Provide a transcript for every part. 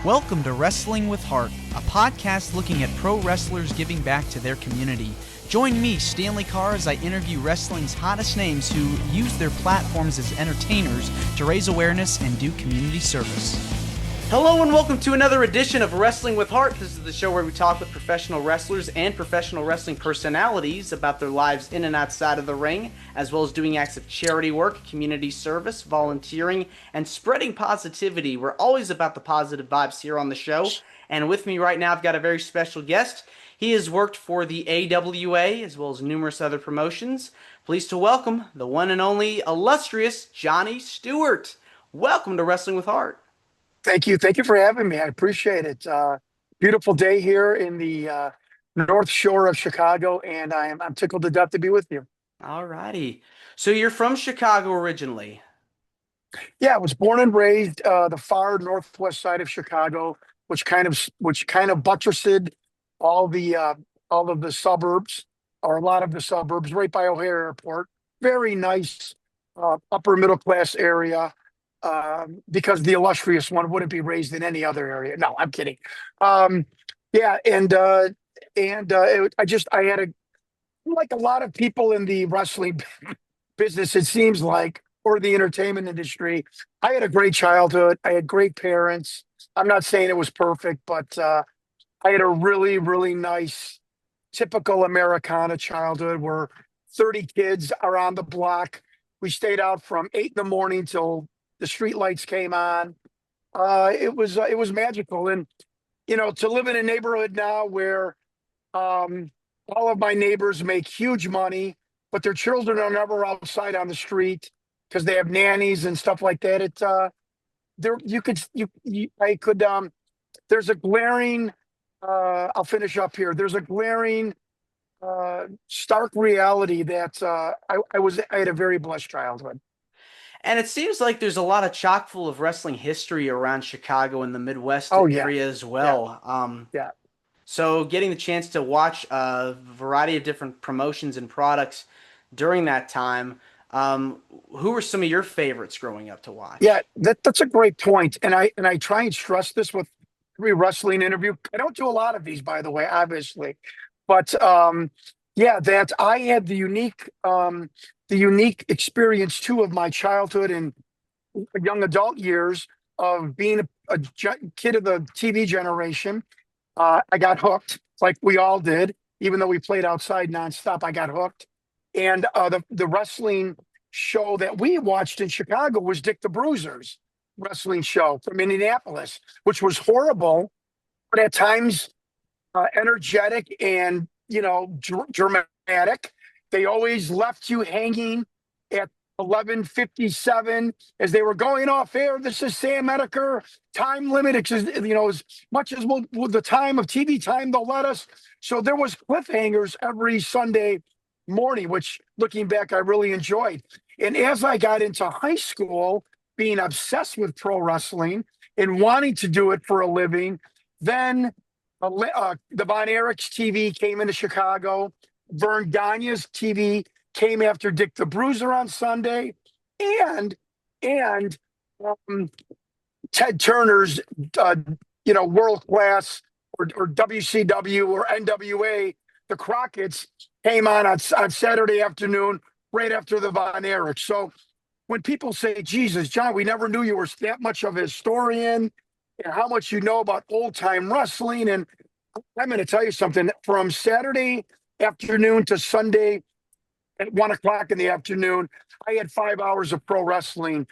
Welcome to Wrestling with Heart, a podcast looking at pro wrestlers giving back to their community. Join me, Stanley Carr, as I interview wrestling's hottest names who use their platforms as entertainers to raise awareness and do community service. Hello and welcome to another edition of Wrestling with Heart. This is the show where we talk with professional wrestlers and professional wrestling personalities about their lives in and outside of the ring, as well as doing acts of charity work, community service, volunteering, and spreading positivity. We're always about the positive vibes here on the show. And with me right now, I've got a very special guest. He has worked for the AWA as well as numerous other promotions. Pleased to welcome the one and only illustrious Jonnie Stewart. Welcome to Wrestling with Heart. Thank you. Thank you for having me. I appreciate it. Beautiful day here in the North Shore of Chicago, and I'm tickled to death to be with you. All righty. So you're from Chicago originally? Yeah, I was born and raised the far northwest side of Chicago, which kind of buttressed all of the suburbs, or a lot of the suburbs, right by O'Hare Airport. Very nice upper middle class area. Because the illustrious one wouldn't be raised in any other area. No, I'm kidding. Yeah, I had like a lot of people in the wrestling business, it seems like, or the entertainment industry. I had a great childhood. I had great parents. I'm not saying it was perfect, but I had a really, really nice, typical Americana childhood where 30 kids around the block. We stayed out from 8 in the morning till the street lights came on. It was magical. And, to live in a neighborhood now where all of my neighbors make huge money, but their children are never outside on the street because they have nannies and stuff like that. There's a glaring, I'll finish up here. There's a glaring, stark reality that I had a very blessed childhood. And it seems like there's a lot of chock full of wrestling history around Chicago and the Midwest area as well. Yeah. So getting the chance to watch a variety of different promotions and products during that time, who were some of your favorites growing up to watch? Yeah, that's a great point. And I try and stress this with every wrestling interview. I don't do a lot of these, by the way, obviously. But that I had the unique experience too of my childhood and young adult years of being a kid of the TV generation. I got hooked, like we all did, even though we played outside nonstop. I got hooked, and the wrestling show that we watched in Chicago was Dick the Bruiser's wrestling show from Indianapolis, which was horrible, but at times energetic and dramatic. They always left you hanging at 11:57 as they were going off air. This is Sam Edeker. Time limit, as much as the time of TV time they'll let us. So there was cliffhangers every Sunday morning, which looking back, I really enjoyed. And as I got into high school, being obsessed with pro wrestling and wanting to do it for a living, then the Von Erichs TV came into Chicago. Vern Gagne's TV came after Dick the Bruiser on Sunday, and Ted Turner's world class or WCW or NWA, the Crockett's came on Saturday afternoon right after the Von Erichs. So when people say, "Jesus, John, we never knew you were that much of a historian and how much you know about old time wrestling," and I'm going to tell you something, from Saturday afternoon to Sunday at 1:00 in the afternoon, I had 5 hours of pro wrestling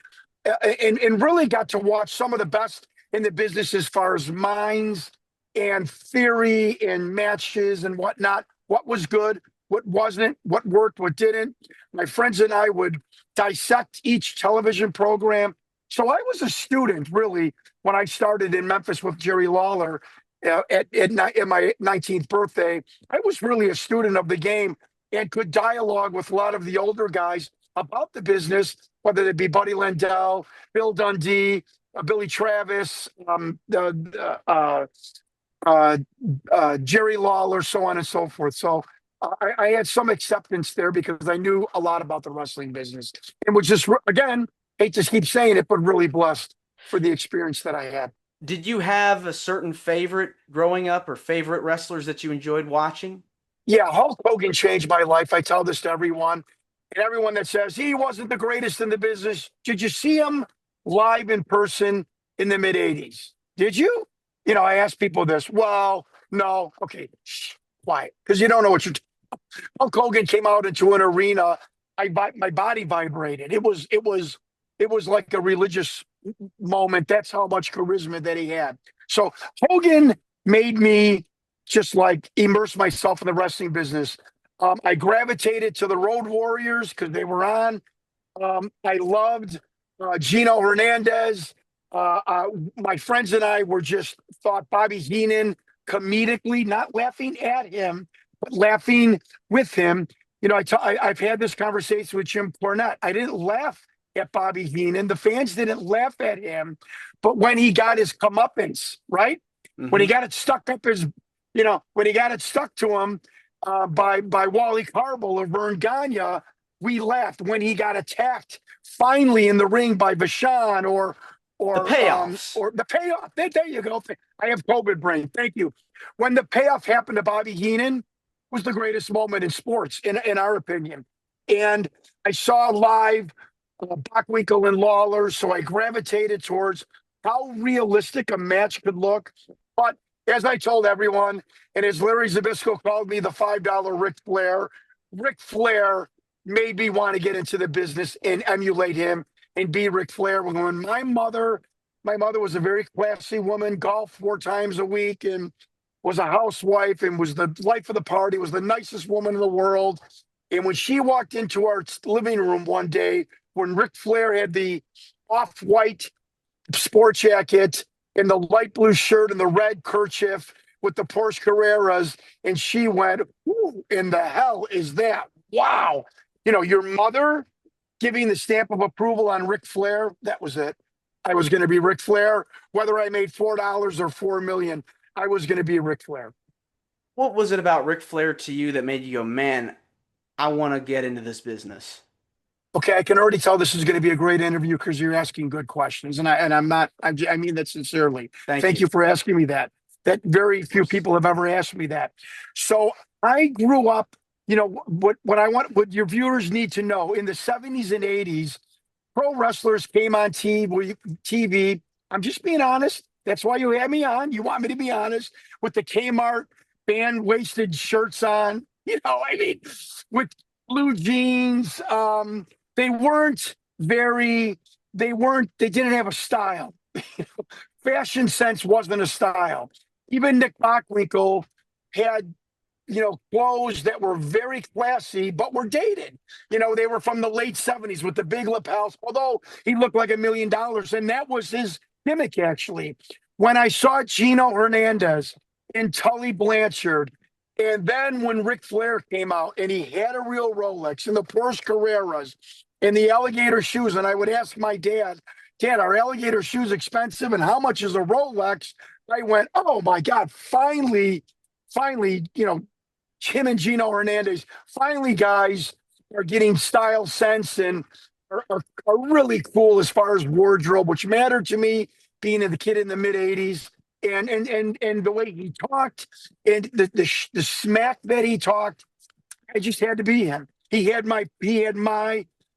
and really got to watch some of the best in the business as far as minds and theory and matches and whatnot. What was good, what wasn't, what worked, what didn't. My friends and I would dissect each television program. So I was a student, really, when I started in Memphis with Jerry Lawler. At my 19th birthday, I was really a student of the game and could dialogue with a lot of the older guys about the business, whether it be Buddy Landell, Bill Dundee, Billy Travis, Jerry Lawler, so on and so forth. So I had some acceptance there because I knew a lot about the wrestling business and was just, again, hate to keep saying it, but really blessed for the experience that I had. Did you have a certain favorite growing up or favorite wrestlers that you enjoyed watching? Yeah, Hulk Hogan changed my life. I tell this to everyone. And everyone that says he wasn't the greatest in the business, did you see him live in person in the mid 80s? Did you? I ask people this. Well, no. Okay, shh, quiet. Because you don't know what you're. Hulk Hogan came out into an arena. My body vibrated. It was like a religious moment. That's how much charisma that he had. So Hogan made me just like immerse myself in the wrestling business. I gravitated to the Road Warriors because they were on. I loved Gino Hernandez. Uh, uh, my friends and I were just thought Bobby Heenan comedically, not laughing at him, but laughing with him. I've had this conversation with Jim Cornette. I didn't laugh at Bobby Heenan. The fans didn't laugh at him, but when he got his comeuppance, right? When he Hmm. got it stuck up when he got it stuck to him by Wally Carble or Vern Gagne, we laughed. When he got attacked finally in the ring by Vachon The payoffs. or the payoff. There you go. I have COVID brain. Thank you. When the payoff happened to Bobby Heenan was the greatest moment in sports, in our opinion. And I saw live Bockwinkel and Lawler, so I gravitated towards how realistic a match could look. But as I told everyone, and as Larry Zabisco called me the $5 Ric Flair made me want to get into the business and emulate him and be Ric Flair. When my mother was a very classy woman, golfed 4 times a week, and was a housewife and was the life of the party, was the nicest woman in the world. And when she walked into our living room one day, when Ric Flair had the off-white sport jacket and the light blue shirt and the red kerchief with the Porsche Carreras, and she went, "Who in the hell is that? Wow!" Your mother giving the stamp of approval on Ric Flair. That was it. I was going to be Ric Flair, whether I made $4 or 4 million. I was going to be Ric Flair. What was it about Ric Flair to you that made you go, man, I want to get into this business? Okay, I can already tell this is going to be a great interview because you're asking good questions, I'm not. I mean that sincerely. Thank Thank you. you for asking me that. That very few people have ever asked me that. So I grew up. What your viewers need to know in the '70s and '80s, pro wrestlers came on TV. I'm just being honest. That's why you had me on. You want me to be honest with the Kmart band wasted shirts on. I mean, with blue jeans. They weren't they didn't have a style. Fashion sense wasn't a style. Even Nick Bockwinkel had, clothes that were very classy, but were dated. They were from the late '70s with the big lapels, although he looked like $1 million. And that was his gimmick, actually. When I saw Gino Hernandez and Tully Blanchard, and then when Ric Flair came out and he had a real Rolex and the Porsche Carreras and the alligator shoes, and I would ask my dad, "Dad, are alligator shoes expensive? And how much is a Rolex?" I went, "Oh my God, finally, him and Gino Hernandez, finally, guys are getting style sense and are really cool as far as wardrobe, which mattered to me being a kid in the mid '80s. And the way he talked and the smack that he talked, I just had to be him.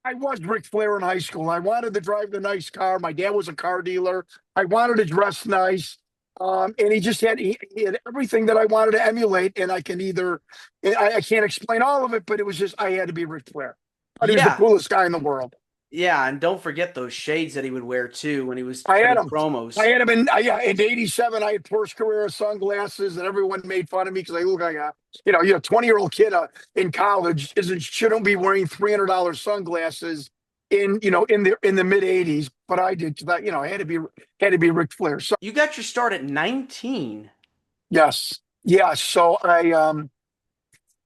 I was Ric Flair in high school. I wanted to drive the nice car. My dad was a car dealer. I wanted to dress nice. And he had everything that I wanted to emulate. And I can't explain all of it, but it was just, I had to be Ric Flair. But he was the Yeah. coolest guy in the world. Yeah. And don't forget those shades that he would wear too when he was I had cutting him. I promos. had him yeah, in '87. I had Porsche Carrera sunglasses, and everyone made fun of me because I look like a 20-year-old kid in college shouldn't be wearing $300 sunglasses in the mid '80s. But I did that. I had to be Ric Flair. So You got your start at 19. yes, yes. So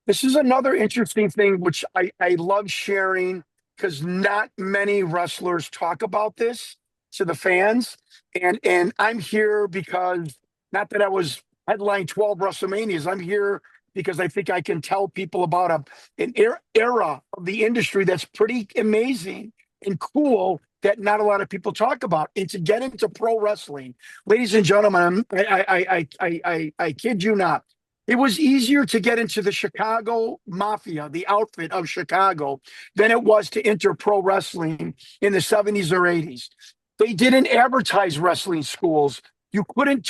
this is another interesting thing which I love sharing because not many wrestlers talk about this to the fans. And I'm here because not that I was headline 12 WrestleManias. I'm here because I think I can tell people about an era of the industry that's pretty amazing and cool that not a lot of people talk about. And to get into pro wrestling, ladies and gentlemen, I kid you not. It was easier to get into the Chicago Mafia, the outfit of Chicago, than it was to enter pro wrestling in the 70s or 80s. They didn't advertise wrestling schools. You couldn't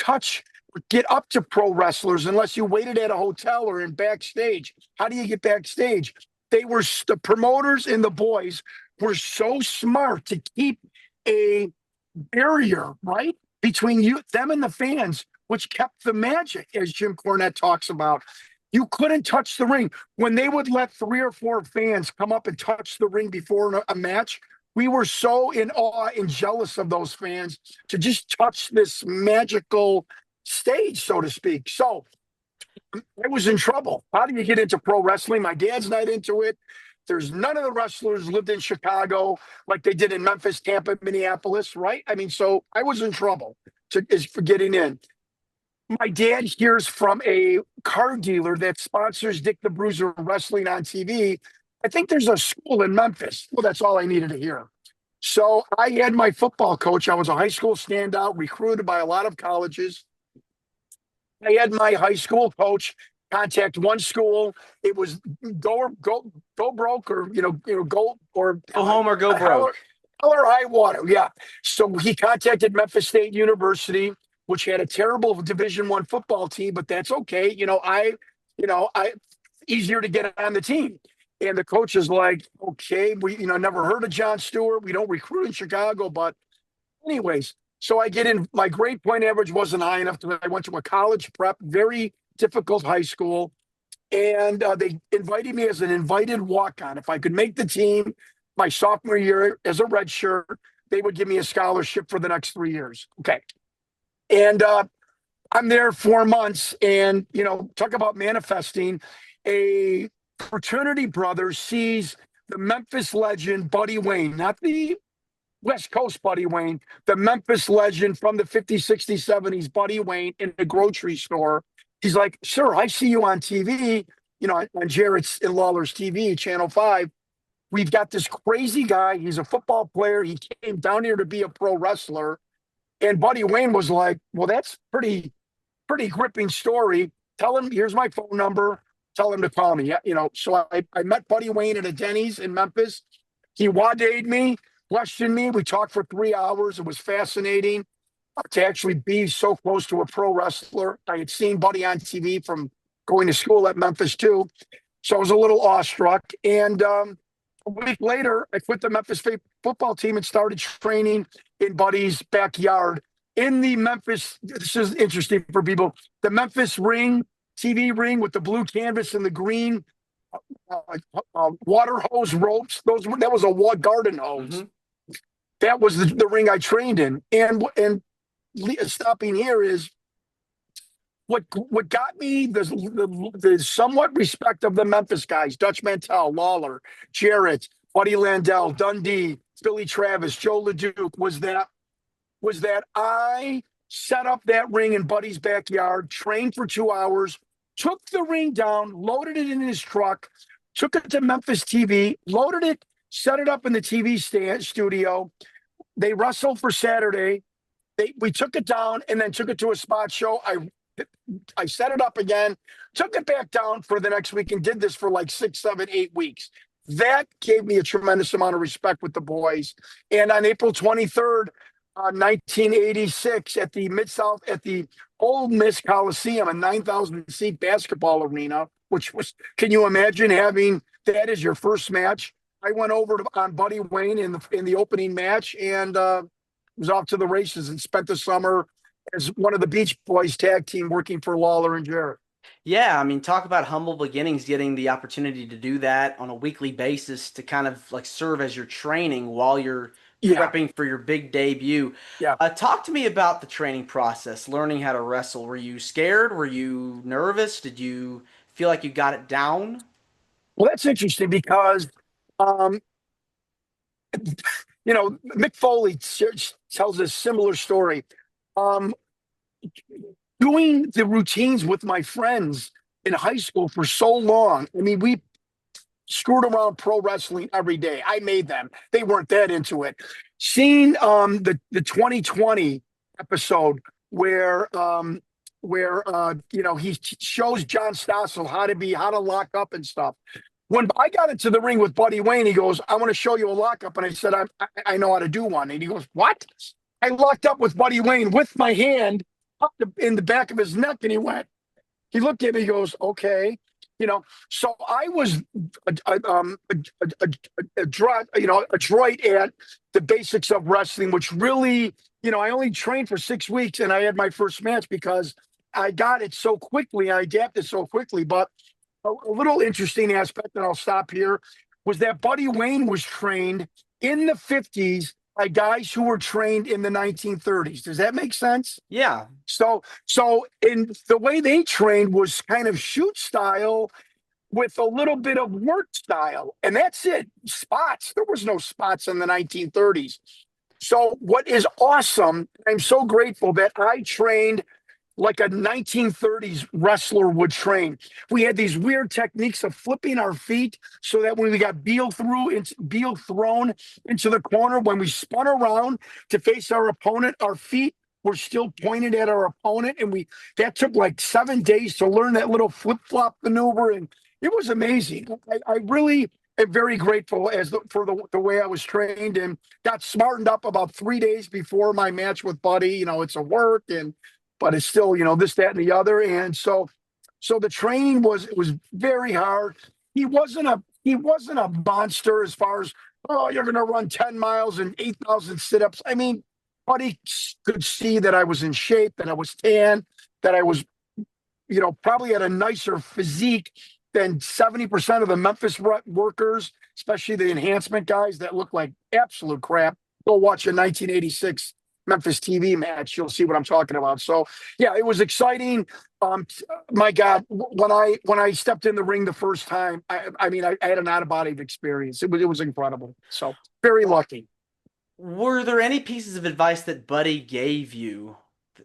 get up to pro wrestlers unless you waited at a hotel or in backstage. How do you get backstage? The promoters and the boys were so smart to keep a barrier, right, between them and the fans, which kept the magic, as Jim Cornette talks about. You couldn't touch the ring. When they would let 3 or 4 fans come up and touch the ring before a match, we were so in awe and jealous of those fans to just touch this magical stage, so to speak. So I was in trouble. How do you get into pro wrestling? My dad's not into it. There's none of the wrestlers lived in Chicago like they did in Memphis, Tampa, Minneapolis, right? I mean, so I was in trouble for getting in. My dad hears from a car dealer that sponsors Dick the Bruiser Wrestling on TV. I think there's a school in Memphis. Well, that's all I needed to hear. So I had my football coach. I was a high school standout, recruited by a lot of colleges. I had my high school coach contact one school. It was go broke, or go home or go broke. Hell or high water. Yeah. So he contacted Memphis State University, which had a terrible Division I football team, but that's okay. I easier to get on the team. And the coach is like, okay, we never heard of John Stewart. We don't recruit in Chicago, but anyways. So I get in. My grade point average wasn't high enough. I went to a college prep, very difficult high school, and they invited me as an invited walk-on. If I could make the team my sophomore year as a redshirt, they would give me a scholarship for the next 3 years. Okay, and I'm there 4 months, and talk about manifesting. A fraternity brother sees the Memphis legend Buddy Wayne, not the West Coast Buddy Wayne, the Memphis legend from the 50s, 60s, 70s, Buddy Wayne, in the grocery store. He's like, sir, I see you on TV, on Jarrett's and Lawler's TV, Channel 5. We've got this crazy guy. He's a football player. He came down here to be a pro wrestler. And Buddy Wayne was like, well, that's pretty gripping story. Tell him, here's my phone number. Tell him to call me. So I met Buddy Wayne at a Denny's in Memphis. He wadayed me, questioned me. We talked for 3 hours. It was fascinating to actually be so close to a pro wrestler. I had seen Buddy on TV from going to school at Memphis too. So I was a little awestruck. And a week later, I quit the Memphis football team and started training in Buddy's backyard in the Memphis. This is interesting for people. The Memphis ring, TV ring with the blue canvas and the green water hose ropes. That was a garden hose. Mm-hmm. That was the ring I trained in. And stopping here is what got me the somewhat respect of the Memphis guys: Dutch Mantell, Lawler, Jarrett, Buddy Landell, Dundee, Billy Travis, Joe LeDuc. Was that I set up that ring in Buddy's backyard, trained for 2 hours, took the ring down, loaded it in his truck, took it to Memphis TV, loaded it, set it up in the TV studio. They wrestled for Saturday. We took it down and then took it to a spot show. I set it up again, took it back down for the next week, and did this for like 6, 7, 8 weeks. That gave me a tremendous amount of respect with the boys. And on April 23rd, 1986, at the Mid-South, at the Old Miss Coliseum, a 9,000-seat basketball arena, which was, can you imagine having that as your first match? I went over on Buddy Wayne in the opening match, and was off to the races, and spent the summer as one of the Beach Boys tag team working for Lawler and Jarrett. Yeah, I mean, talk about humble beginnings, getting the opportunity to do that on a weekly basis to kind of like serve as your training while you're prepping for your big debut. Yeah. Talk to me about the training process, learning how to wrestle. Were you scared? Were you nervous? Did you feel like you got it down? Well, that's interesting because, Mick Foley tells a similar story. Doing the routines with my friends in high school for so long. I mean, screwed around pro wrestling every day. I made them. They weren't that into it. Seeing the 2020 episode where he shows John Stossel how to lock up and stuff. When I got into the ring with Buddy Wayne, he goes, "I want to show you a lockup," and I said, I know how to do one." And he goes, "What?" I locked up with Buddy Wayne with my hand in the back of his neck, and he looked at me, he goes, "Okay." So I was adroit at the basics of wrestling, which really, I only trained for 6 weeks and I had my first match because I got it so quickly. I adapted so quickly. But a little interesting aspect, and I'll stop here, was that Buddy Wayne was trained in the 50s by guys who were trained in the 1930s. Does that make sense? Yeah. So in the way they trained was kind of shoot style with a little bit of work style. And that's it. Spots. There was no spots in the 1930s. So what is awesome, I'm so grateful that I trained like a 1930s wrestler would train. We had these weird techniques of flipping our feet so that when we got Beal thrown into the corner, when we spun around to face our opponent, our feet were still pointed at our opponent. And that took like 7 days to learn that little flip-flop maneuver. And it was amazing. I really am very grateful for the way I was trained, and got smartened up about 3 days before my match with Buddy. It's a work, but it's still, this, that, and the other. And so the training was very hard. He wasn't a monster as far as, oh, you're going to run 10 miles and 8,000 sit-ups. I mean, Buddy could see that I was in shape, that I was tan, that I was, probably had a nicer physique than 70% of the Memphis workers, especially the enhancement guys that look like absolute crap. Go watch a 1986 Memphis TV match. You'll see what I'm talking about. So yeah, it was exciting. My God, when I stepped in the ring the first time, I mean, I had an out-of-body experience. It was incredible. So very lucky. Were there any pieces of advice that Buddy gave you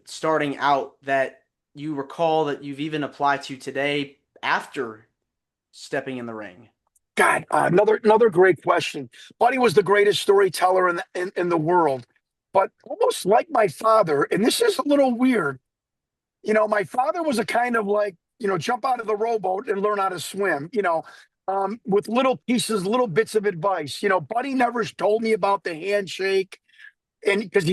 starting out that you recall that you've even applied to today after stepping in the ring? God, another great question. Buddy was the greatest storyteller in the world, but almost like my father. And this is a little weird. My father was a kind of like, jump out of the rowboat and learn how to swim. With little pieces, little bits of advice. Buddy never told me about the handshake, and because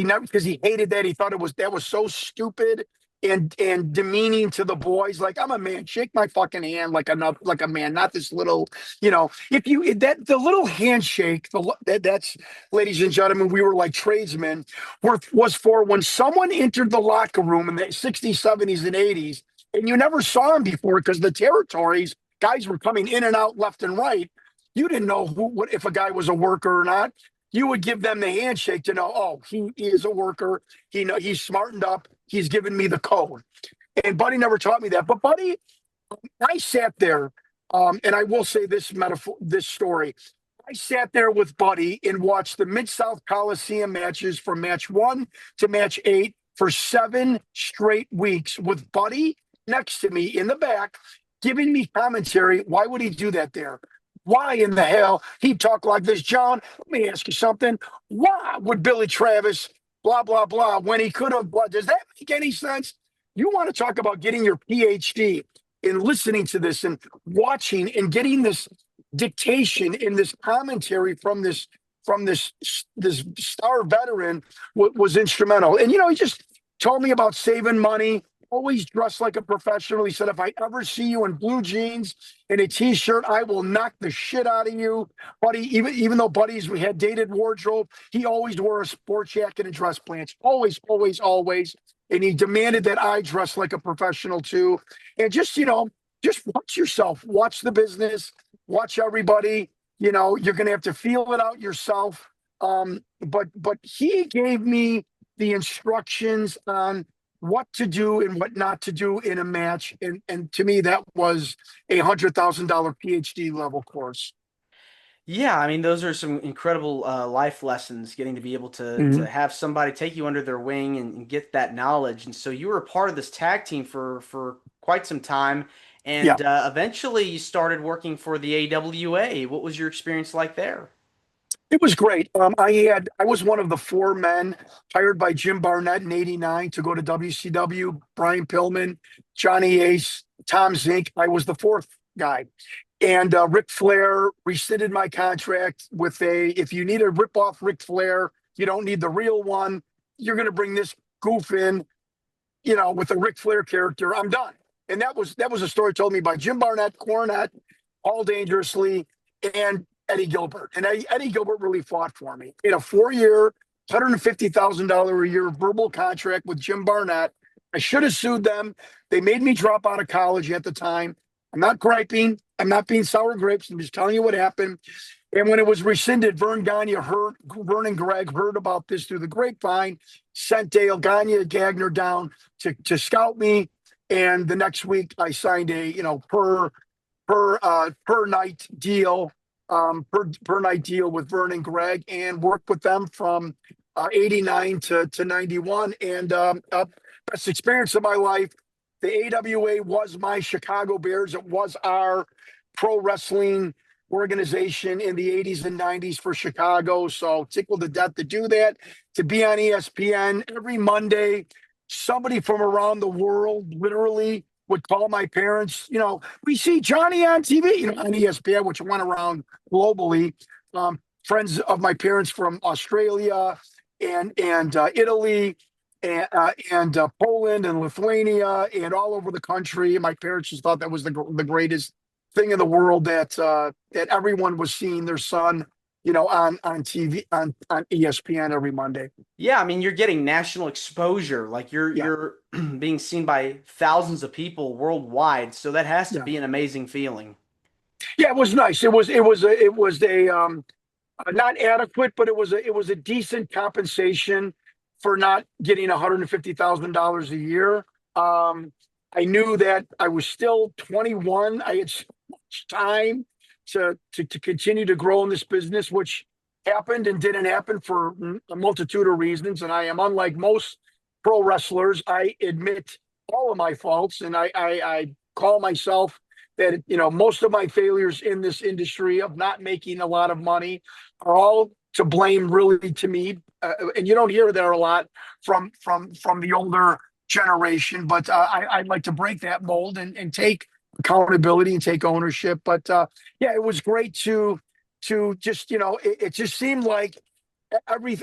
he hated that. He thought that was so stupid and demeaning to the boys. Like, I'm a man, shake my fucking hand like a man, not this little, the little handshake, that's, ladies and gentlemen, we were like tradesmen, was for when someone entered the locker room in the 60s, 70s, and 80s, and you never saw him before because the territories, guys were coming in and out left and right. You didn't know if a guy was a worker or not. You would give them the handshake to know, oh, he is a worker. He's smartened up. He's given me the code. And Buddy never taught me that. But Buddy, I sat there, and I will say this story. I sat there with Buddy and watched the Mid-South Coliseum matches from match 1 to match 8 for 7 straight weeks with Buddy next to me in the back, giving me commentary. Why would he do that there? Why in the hell he talk like this? John, let me ask you something. Why would Billy Travis blah, blah, blah, when he could have, does that make any sense? You want to talk about getting your PhD and listening to this and watching and getting this dictation in this commentary from this star veteran was instrumental. And, he just told me about saving money, always dressed like a professional. He said, if I ever see you in blue jeans and a T-shirt, I will knock the shit out of you. Buddy, even though we had dated wardrobe, he always wore a sports jacket and dress pants. Always, always, always. And he demanded that I dress like a professional too. And just watch yourself, watch the business, watch everybody. You're going to have to feel it out yourself. But he gave me the instructions on what to do and what not to do in a match. And to me, that was $100,000 PhD level course. Yeah, I mean, those are some incredible life lessons, getting to be able to have somebody take you under their wing and get that knowledge. And so you were a part of this tag team for quite some time. Yeah. And eventually you started working for the AWA. What was your experience like there? It was great. I was one of the four men hired by Jim Barnett in '89 to go to WCW. Brian Pillman, Johnny Ace, Tom Zink. I was the fourth guy. And Ric Flair rescinded my contract with if you need a rip-off Ric Flair, you don't need the real one. You're going to bring this goof in, with a Ric Flair character. I'm done. And that was a story told me by Jim Barnett, Cornette, All Dangerously, and Eddie Gilbert. And Eddie Gilbert really fought for me. In a 4-year, $150,000 a year verbal contract with Jim Barnett. I should have sued them. They made me drop out of college at the time. I'm not griping. I'm not being sour grapes. I'm just telling you what happened. And when it was rescinded, Vern and Greg heard about this through the grapevine, sent Dale Gagner down to scout me. And the next week I signed a, per night deal, per night deal with Vern and Greg, and worked with them from '89 to '91. And best experience of my life. The AWA was my Chicago Bears. It was our pro wrestling organization in the '80s and '90s for Chicago. So tickled to death to do that, to be on ESPN every Monday. Somebody from around the world literally would call my parents. We see Johnny on TV, on ESPN, which went around globally. Friends of my parents from Australia and Italy and Poland and Lithuania and all over the country. My parents just thought that was the greatest thing in the world, that everyone was seeing their son, on TV, on ESPN every Monday. Yeah, I mean, you're getting national exposure. Like Yeah, you're being seen by thousands of people worldwide. So that has to yeah, be an amazing feeling. yeah. It was nice. It was a not adequate, but it was a decent compensation for not getting $150,000 a year. I knew that I was still 21. I had so much time to continue to grow in this business, which happened and didn't happen for a multitude of reasons. And I am unlike most pro wrestlers. I admit all of my faults, and I call myself that. Most of my failures in this industry of not making a lot of money are all to blame, really, to me. And you don't hear that a lot from the older generation, but I'd like to break that mold and take accountability and take ownership. But yeah, it was great to just, it just seemed like every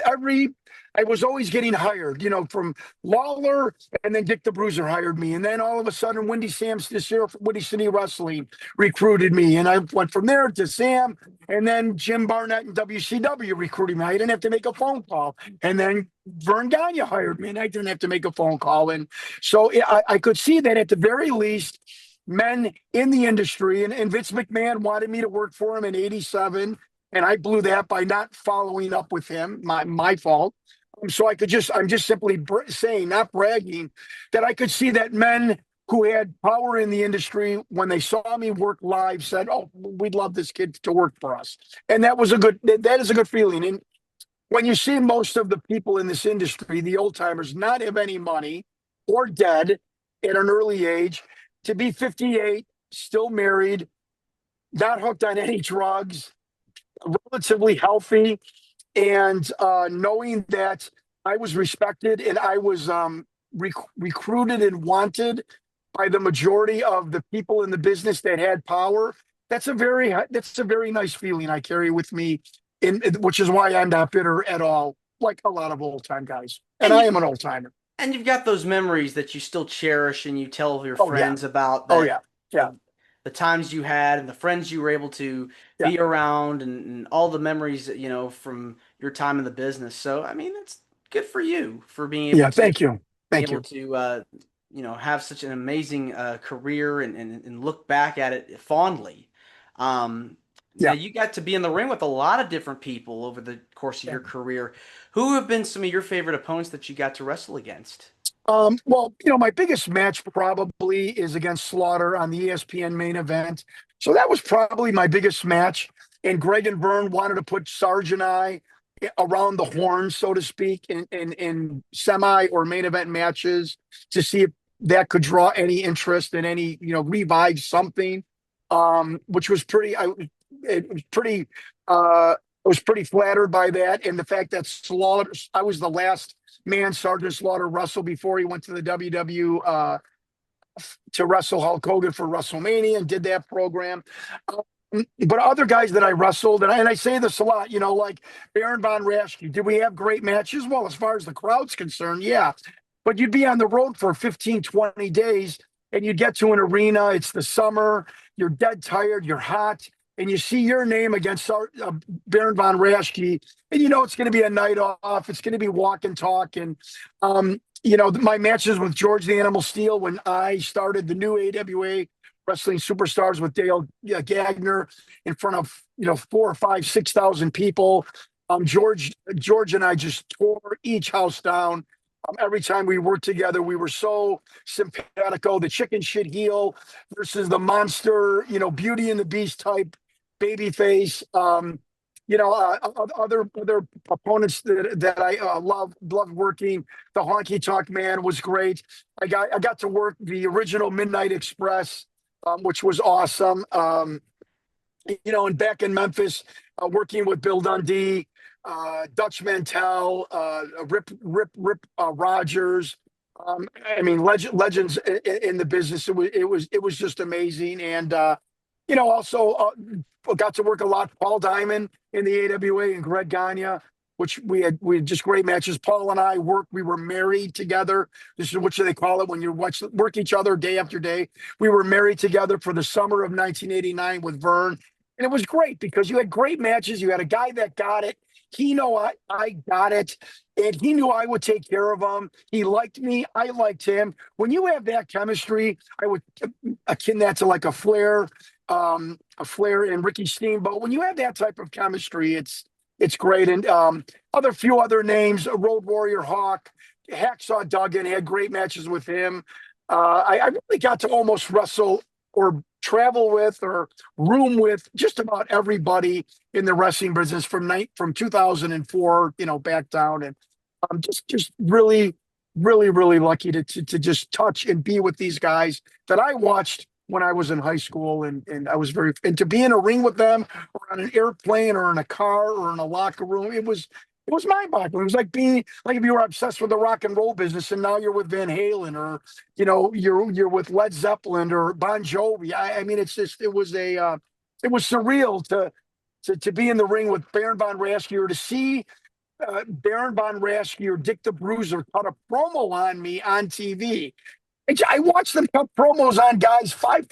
I was always getting hired, from Lawler, and then Dick the Bruiser hired me. And then all of a sudden, Windy Sam's this year from Windy City Wrestling recruited me. And I went from there to Sam, and then Jim Barnett and WCW recruited me. I didn't have to make a phone call. And then Vern Gagne hired me, and I didn't have to make a phone call. And so I could see that at the very least, men in the industry, and Vince McMahon wanted me to work for him in '87. And I blew that by not following up with him. My fault. So I'm just simply saying, not bragging, that I could see that men who had power in the industry, when they saw me work live, said, "Oh, we'd love this kid to work for us." And that is a good feeling. And when you see most of the people in this industry, the old timers, not have any money or dead at an early age, to be 58, still married, not hooked on any drugs, relatively healthy, and knowing that I was respected and I was recruited and wanted by the majority of the people in the business that had power. That's a very nice feeling I carry with me, which is why I'm not bitter at all, like a lot of old time guys. And And I you am an old timer. and you've got those memories that you still cherish and you tell your Oh yeah. friends about Oh that yeah. Yeah. the times you had and the friends you were able to Yeah. be around and all the memories that, from your time in the business. So, I mean, it's good for you for being able Yeah. to Thank you. be Thank able you. to have such an amazing career and look back at it fondly. Um, Yeah. you got to be in the ring with a lot of different people over the course of Yeah. your career. Who have been some of your favorite opponents that you got to wrestle against? Well, my biggest match probably is against Slaughter on the ESPN main event. So that was probably my biggest match. And Greg and Vern wanted to put Sarge and I around the horn, so to speak, in semi or main event matches to see that could draw any interest and any, revive something, which was it was pretty, I was pretty flattered by that. And the fact that I was the last man Sergeant Slaughter wrestled before he went to the to wrestle Hulk Hogan for WrestleMania and did that program. But other guys that I wrestled, and I say this a lot, like Baron Von Raschke, did we have great matches? Well, as far as the crowd's concerned, yeah. But you'd be on the road for 15, 20 days, and you get to an arena, it's the summer, you're dead tired, you're hot, and you see your name against Baron Von Raschke, and it's going to be a night off. It's going to be walk and talk. And, my matches with George the Animal Steel when I started the new AWA Wrestling Superstars with Dale Gagner in front of, 4 or 5, 6,000 people. George and I just tore each house down. Every time we worked together, we were so simpatico. The chicken shit heel versus the monster, Beauty and the Beast type baby face. Other opponents that I loved working. The Honky Tonk Man was great. I got to work the original Midnight Express, which was awesome. And back in Memphis, working with Bill Dundee, Dutch Mantell, Rip Rogers. Legends in the business. It was just amazing. And, also got to work a lot. Paul Diamond in the AWA and Greg Gagne, which we had just great matches. Paul and I worked. We were married together. This is what they call it when you work each other day after day. We were married together for the summer of 1989 with Vern. And it was great because you had great matches. You had a guy that got it. He knew I got it, and he knew I would take care of him. He liked me. I liked him. When you have that chemistry, I would akin that to like a Flair and Ricky Steamboat. When you have that type of chemistry, it's great. And few other names, Road Warrior Hawk, Hacksaw Duggan, had great matches with him. I really got to almost wrestle or travel with or room with just about everybody in the wrestling business from 2004, back down. And I'm just really, really, really lucky to just touch and be with these guys that I watched when I was in high school. And I was and to be in a ring with them or on an airplane or in a car or in a locker room, it was mind-boggling. It was like if you were obsessed with the rock and roll business and now you're with Van Halen or, you're with Led Zeppelin or Bon Jovi. It was surreal to be in the ring with Baron Von Raschke or to see Baron Von Raschke or Dick the Bruiser cut a promo on me on TV. I watched them cut promos on guys 5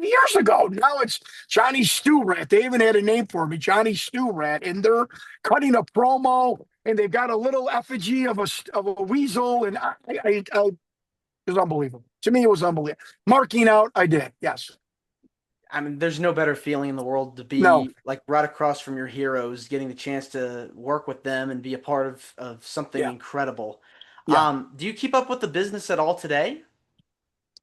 years ago. Now it's Jonnie Stewart. They even had a name for me, Jonnie Stewart, and they're cutting a promo, and they've got a little effigy of a weasel, and it was unbelievable. To me, it was unbelievable. Marking out, I did, yes. There's no better feeling in the world to be like right across from your heroes, getting the chance to work with them and be a part of something incredible. Yeah. Do you keep up with the business at all today?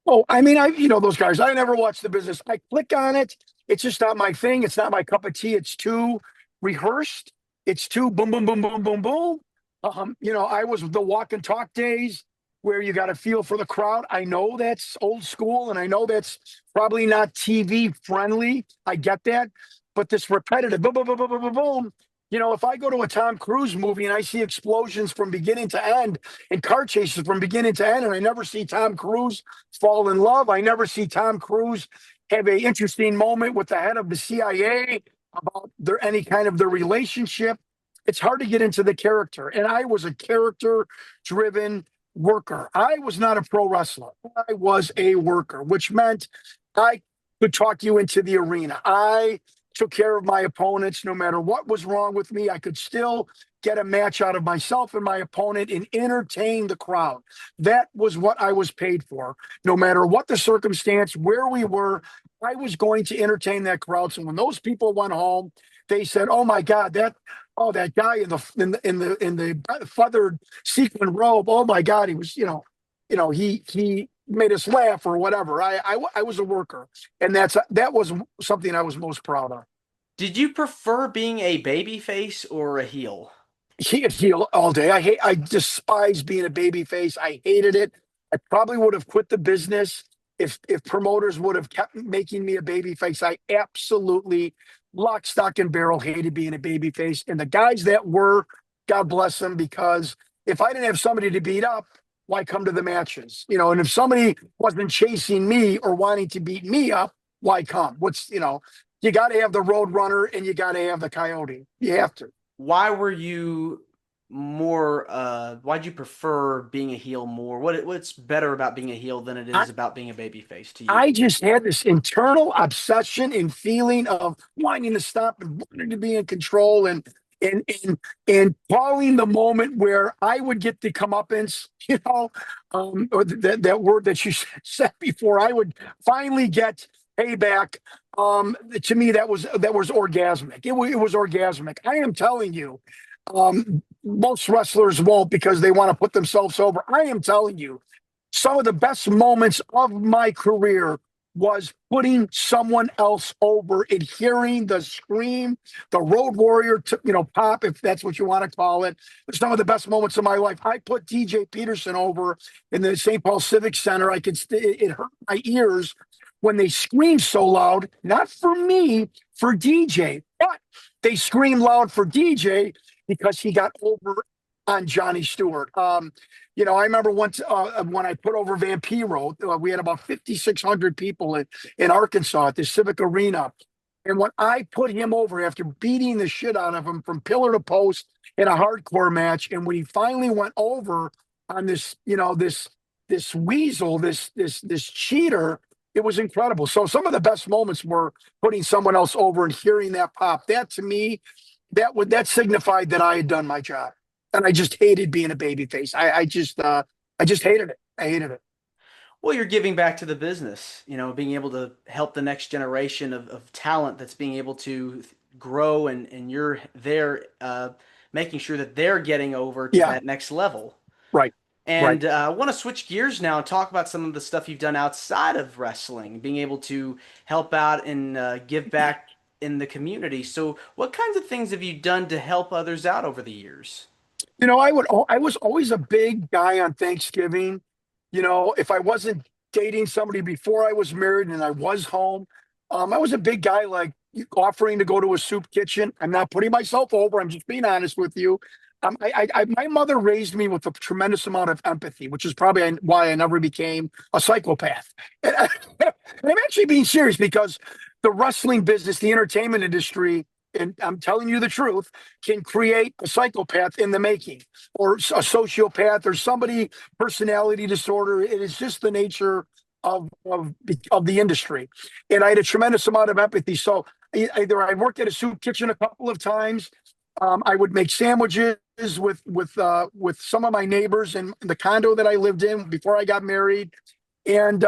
Oh, those guys. I never watch the business. I click on it. It's just not my thing. It's not my cup of tea. It's too rehearsed. It's too boom, boom, boom, boom, boom, boom. I was the walk and talk days where you got to feel for the crowd. I know that's old school, and I know that's probably not TV friendly. I get that, but this repetitive boom, boom, boom, boom, boom, boom, boom. If I go to a Tom Cruise movie and I see explosions from beginning to end and car chases from beginning to end, and I never see Tom Cruise fall in love, I never see Tom Cruise have an interesting moment with the head of the CIA about any kind of their relationship, it's hard to get into the character. And I was a character-driven worker. I was not a pro wrestler. I was a worker, which meant I could talk you into the arena. I took care of my opponents. No matter what was wrong with me, I could still get a match out of myself and my opponent and entertain the crowd. That was what I was paid for. No matter what the circumstance, where we were, I was going to entertain that crowd. So when those people went home, they said, "Oh my God, that guy in the feathered sequin robe. Oh my God, he was, he made us laugh or whatever." I was a worker, and that was something I was most proud of. Did you prefer being a baby face or a heel? Heel all day. I despise being a baby face. I hated it. I probably would have quit the business if promoters would have kept making me a baby face. I absolutely lock, stock, and barrel hated being a baby face. And the guys that were, God bless them, because if I didn't have somebody to beat up, why come to the matches? And if somebody wasn't chasing me or wanting to beat me up, why come? You got to have the road runner and you got to have the coyote. You have to. Why were you more why'd you prefer being a heel more? What's better about being a heel than it is about being a baby face to you? I just had this internal obsession and feeling of wanting to stop and wanting to be in control and calling the moment where I would get the comeuppance, or that word that you said before, I would finally get payback. To me, that was orgasmic. It was orgasmic. I am telling you, most wrestlers won't because they want to put themselves over. I am telling you, some of the best moments of my career was putting someone else over and hearing the scream, the road warrior, pop, if that's what you want to call it. Some of the best moments of my life. I put DJ Peterson over in the St. Paul Civic Center. It hurt my ears when they screamed so loud, not for me, for DJ, but they screamed loud for DJ because he got over on Jonnie Stewart. I remember once when I put over Vampiro, we had about 5,600 people in Arkansas at the Civic Arena. And when I put him over after beating the shit out of him from pillar to post in a hardcore match, and when he finally went over on this weasel, this cheater, it was incredible. So some of the best moments were putting someone else over and hearing that pop. That to me, that signified that I had done my job. And I just hated being a babyface. I just hated it. I hated it. Well, you're giving back to the business, being able to help the next generation of talent that's being able to grow, and you're there making sure that they're getting over to that next level. Right. And I want to switch gears now and talk about some of the stuff you've done outside of wrestling, being able to help out and give back in the community. So what kinds of things have you done to help others out over the years? I was always a big guy on Thanksgiving. If I wasn't dating somebody before I was married and I was home, I was a big guy, like offering to go to a soup kitchen. I'm not putting myself over. I'm just being honest with you. My mother raised me with a tremendous amount of empathy, which is probably why I never became a psychopath. And I'm actually being serious because the wrestling business, the entertainment industry, and I'm telling you the truth, can create a psychopath in the making, or a sociopath, or somebody personality disorder. It is just the nature of the industry. And I had a tremendous amount of empathy. So either I worked at a soup kitchen a couple of times. I would make sandwiches with some of my neighbors in the condo that I lived in before I got married. And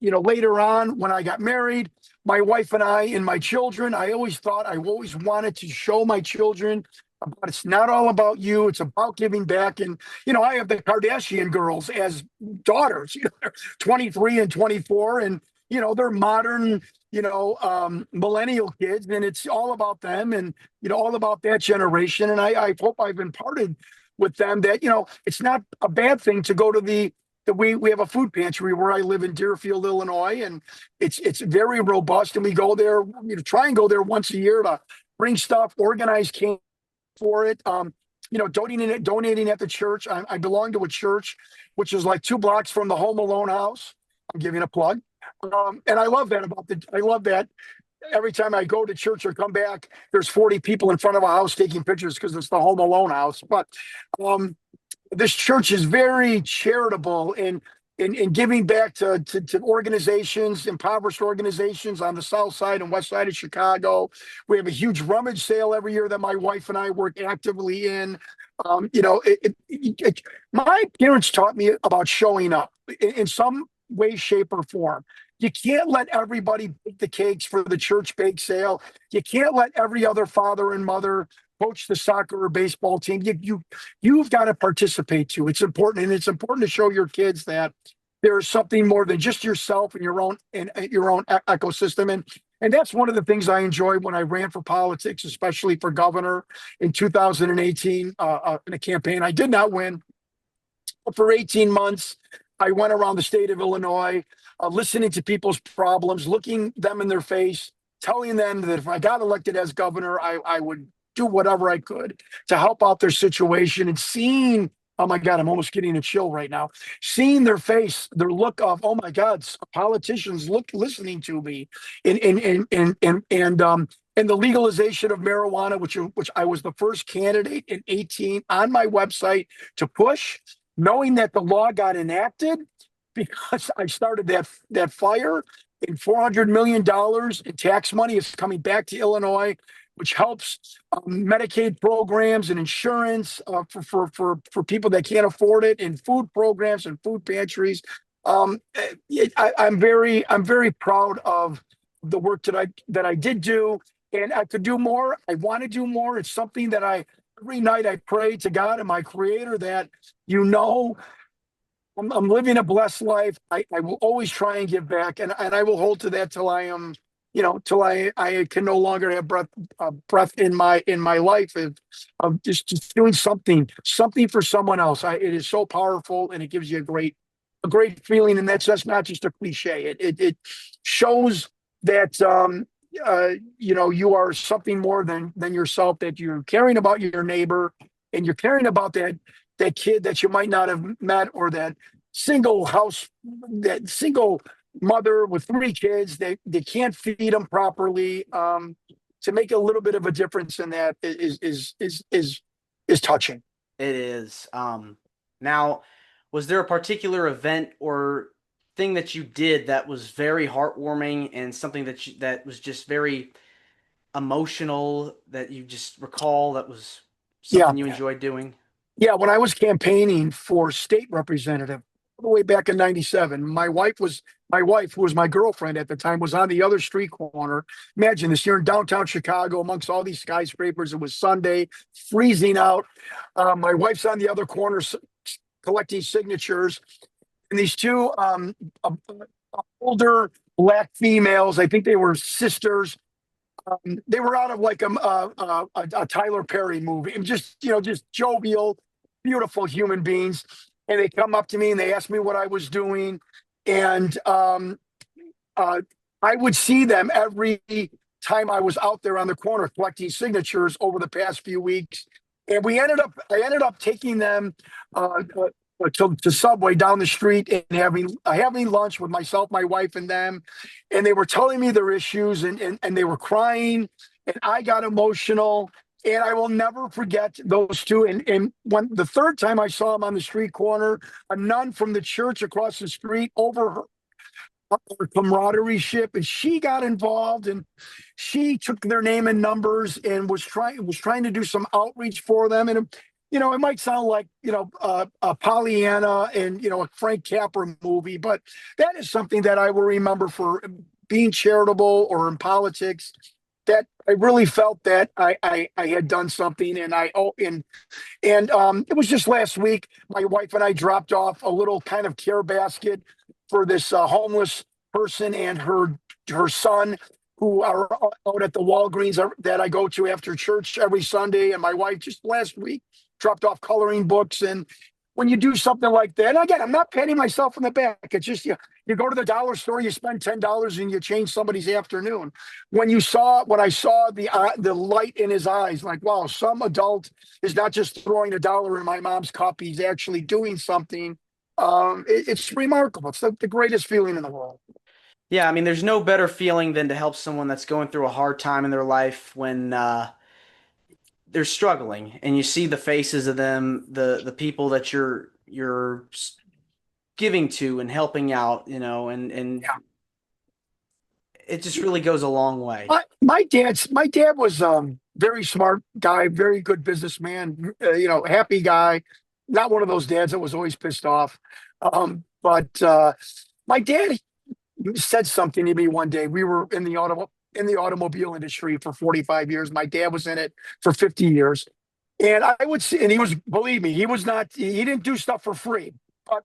later on when I got married, my wife and I and my children, I always wanted to show my children about it's not all about you, it's about giving back. And I have the Kardashian girls as daughters, they're 23 and 24, and they're modern, millennial kids, and it's all about them and all about that generation. And I hope I've imparted with them that it's not a bad thing to go to we have a food pantry where I live in Deerfield, Illinois, and it's very robust. And we go there, try and go there once a year to bring stuff, organize camp for it. Donating at the church. I belong to a church which is like 2 blocks from the Home Alone house. I'm giving a plug. And I love that every time I go to church or come back, there's 40 people in front of a house taking pictures because it's the Home Alone house. But this church is very charitable in giving back to organizations, impoverished organizations on the south side and west side of Chicago. We have a huge rummage sale every year that my wife and I work actively in. My parents taught me about showing up in some way, shape, or form. You can't let everybody bake the cakes for the church bake sale. You can't let every other father and mother coach the soccer or baseball team. You've got to participate too. It's important, and it's important to show your kids that there is something more than just yourself and your own ecosystem. And that's one of the things I enjoyed when I ran for politics, especially for governor in 2018 in a campaign. I did not win. for 18 months, I went around the state of Illinois, listening to people's problems, looking them in their face, telling them that if I got elected as governor, I would do whatever I could to help out their situation, and seeing, oh my God, I'm almost getting a chill right now. Seeing their face, their look of, oh my God, politicians listening to me, and the legalization of marijuana, which I was the first candidate in 18 on my website to push, knowing that the law got enacted because I started that fire, and $400 million in tax money is coming back to Illinois, which helps Medicaid programs and insurance for people that can't afford it, and food programs and food pantries. I'm very proud of the work that I did do, and I could do more. I want to do more. It's something that every night I pray to God and my Creator that, I'm living a blessed life. I will always try and give back, and I will hold to that till I am, till I can no longer have breath in my life of just doing something for someone else. It is so powerful, and it gives you a great feeling, and that's not just a cliche. It shows that you are something more than yourself. That you're caring about your neighbor, and you're caring about that kid that you might not have met, or that single mother with 3 kids. They can't feed them properly. To make a little bit of a difference in that is touching. It is. Now, was there a particular event or thing that you did that was very heartwarming, and something that was just very emotional, that you just recall, that was Yeah. something you enjoyed doing? Yeah, when I was campaigning for state representative all the way back in '97, my wife, who was my girlfriend at the time, was on the other street corner. Imagine this, you're in downtown Chicago amongst all these skyscrapers. It was Sunday, freezing out. My wife's on the other corner collecting signatures, and these two older black females, I think they were sisters. They were out of like a Tyler Perry movie. And just jovial, beautiful human beings. And they come up to me and they ask me what I was doing, and I would see them every time I was out there on the corner collecting signatures over the past few weeks. And I ended up taking them to Subway down the street, and having lunch with myself, my wife, and them. And they were telling me their issues, and they were crying, and I got emotional. And I will never forget those two. And when the third time I saw them on the street corner, a nun from the church across the street overheard our camaraderie ship, and she got involved, and she took their name and numbers and was trying to do some outreach for them. And it might sound like a Pollyanna and a Frank Capra movie, but that is something that I will remember for being charitable or in politics. That I really felt that I had done something, and it was just last week. My wife and I dropped off a little kind of care basket for this homeless person and her son, who are out at the Walgreens that I go to after church every Sunday. And my wife just last week dropped off coloring books. And when you do something like that, and again, I'm not patting myself on the back. It's just you go to the dollar store, you spend $10, and you change somebody's afternoon. When I saw the light in his eyes, like, wow, some adult is not just throwing $1 in my mom's cup; he's actually doing something. It's remarkable. It's the greatest feeling in the world. Yeah, I mean, there's no better feeling than to help someone that's going through a hard time in their life when they're struggling, and you see the faces of them, the people that you're giving to and helping out, and Yeah. it just really goes a long way. My dad was very smart guy, very good businessman, happy guy. Not one of those dads that was always pissed off. But my dad said something to me one day. We were in the automobile industry for 45 years. My dad was in it for 50 years. And I would see, and believe me, he didn't do stuff for free. But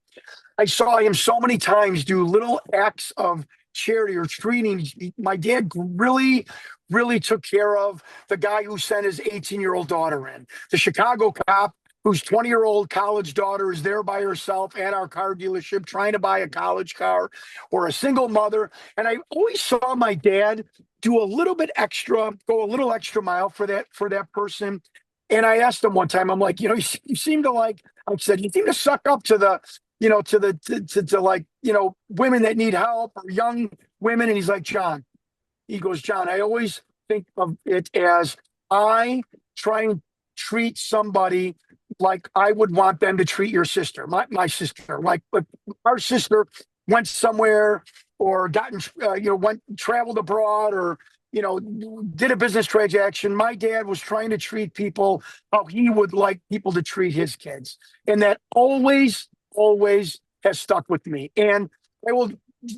I saw him so many times do little acts of charity or treating. My dad really, really took care of the guy who sent his 18-year-old daughter in. The Chicago cop whose 20-year-old college daughter is there by herself at our car dealership trying to buy a college car, or a single mother. And I always saw my dad do a little bit extra, go a little extra mile for that person. And I asked him one time, I'm like, you seem to like, I said, you seem to suck up to the, to like, women that need help or young women. And he's like, John, John, I always think of it as I try and treat somebody like I would want them to treat your sister, my sister. Like if our sister went somewhere or traveled abroad or, did a business transaction. My dad was trying to treat people how he would like people to treat his kids. And that always, always has stuck with me. And I will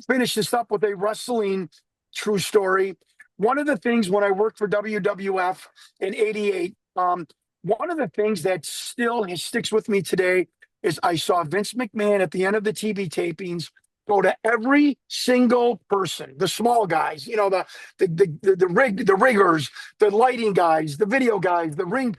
finish this up with a wrestling true story. One of the things when I worked for WWF in '88, one of the things that still sticks with me today is I saw Vince McMahon at the end of the TV tapings go to every single person, the small guys, the riggers, the lighting guys, the video guys, the ring,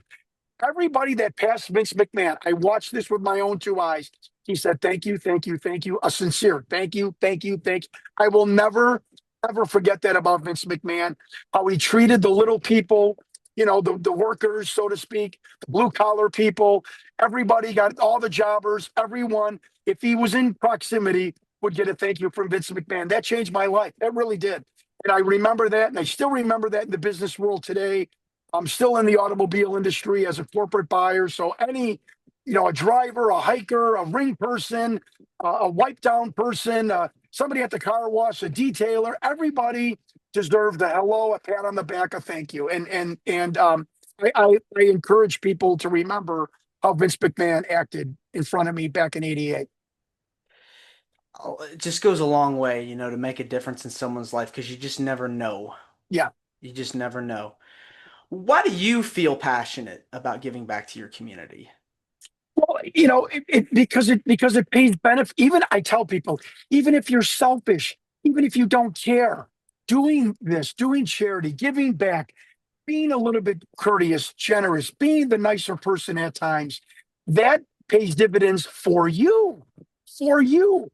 everybody that passed Vince McMahon. I watched this with my own two eyes. He said, thank you, thank you, thank you. A sincere thank you, thank you, thank you. I will never, ever forget that about Vince McMahon, how he treated the little people, the workers, so to speak, the blue collar people, everybody got all the jobbers, everyone, if he was in proximity, would get a thank you from Vince McMahon. That changed my life. That really did. And I remember that. And I still remember that in the business world today. I'm still in the automobile industry as a corporate buyer. So any, a driver, a hiker, a ring person, a wipe down person, somebody at the car wash, a detailer, everybody deserved a hello, a pat on the back, a thank you. I encourage people to remember how Vince McMahon acted in front of me back in '88. Oh, it just goes a long way, to make a difference in someone's life because you just never know. Yeah. You just never know. Why do you feel passionate about giving back to your community? Well, because it pays benefit. Even I tell people, even if you're selfish, even if you don't care, doing this, doing charity, giving back, being a little bit courteous, generous, being the nicer person at times, that pays dividends for you. For you.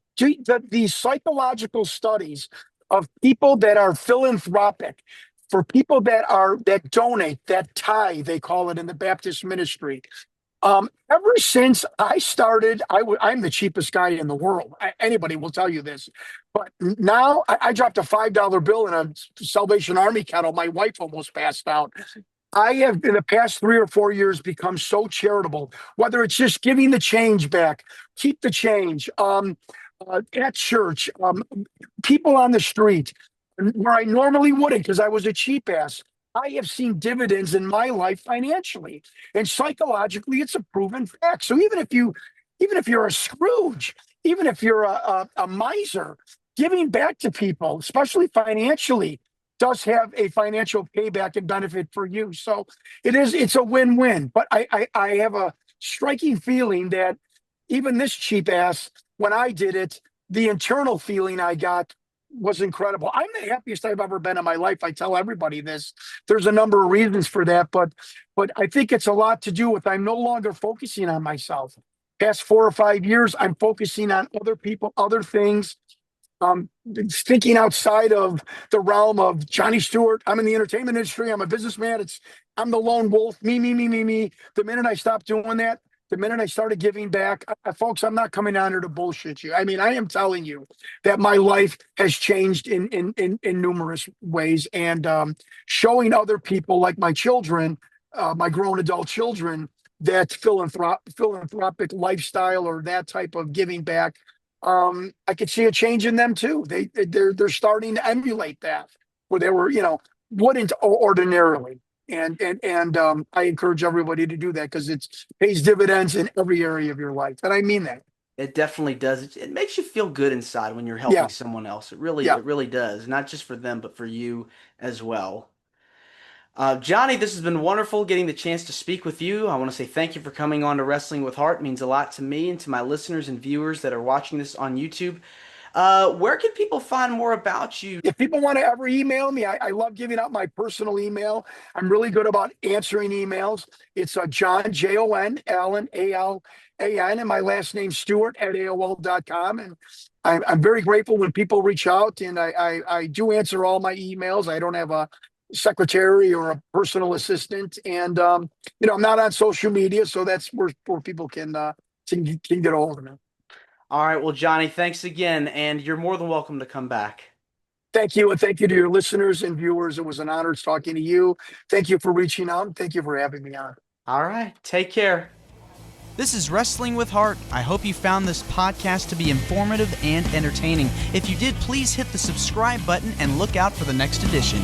These psychological studies of people that are philanthropic, for people that donate, that tithe, they call it in the Baptist ministry. Ever since I started, I'm the cheapest guy in the world. Anybody will tell you this. But now I dropped a $5 bill in a Salvation Army kettle. My wife almost passed out. I have, in the past 3 or 4 years, become so charitable, whether it's just giving the change back, keep the change, at church, people on the street, where I normally wouldn't because I was a cheap ass. I have seen dividends in my life financially, and psychologically, it's a proven fact. So even if you're a Scrooge, even if you're a miser, giving back to people, especially financially, does have a financial payback and benefit for you. So it's a win-win. But I have a striking feeling that even this cheap ass, when I did it, the internal feeling I got was incredible. I'm the happiest I've ever been in my life. I tell everybody this. There's a number of reasons for that, but I think it's a lot to do with I'm no longer focusing on myself. Past 4 or 5 years, I'm focusing on other people, other things. Thinking outside of the realm of Jonnie Stewart. I'm in the entertainment industry. I'm a businessman. I'm the lone wolf. Me, me, me, me, me. The minute I stopped doing that, the minute I started giving back, folks, I'm not coming down here to bullshit you. I mean, I am telling you that my life has changed in numerous ways, and showing other people, like my children, my grown adult children, that philanthropic lifestyle or that type of giving back. I could see a change in them too. They're starting to emulate that where they were, wouldn't ordinarily. And I encourage everybody to do that because it pays dividends in every area of your life. And I mean that. It definitely does. It makes you feel good inside when you're helping Yeah. someone else. Yeah. It really does. Not just for them, but for you as well. Johnny, this has been wonderful getting the chance to speak with you. I want to say thank you for coming on to Wrestling with Heart. It means a lot to me and to my listeners and viewers that are watching this on YouTube. Where can people find more about you? If people want to ever email me, I love giving out my personal email. I'm really good about answering emails. It's John, Jon, Allen, Alan, and my last name Stewart at AOL.com. And I'm very grateful when people reach out, and I do answer all my emails. I don't have a secretary or a personal assistant, and I'm not on social media, so that's where people can get a hold of me. All right. Well, Jonnie, thanks again, and you're more than welcome to come back. Thank you, and thank you to your listeners and viewers. It was an honor talking to you. Thank you for reaching out, and thank you for having me on. All right. Take care. This is Wrestling with Heart. I hope you found this podcast to be informative and entertaining. If you did, please hit the subscribe button and look out for the next edition.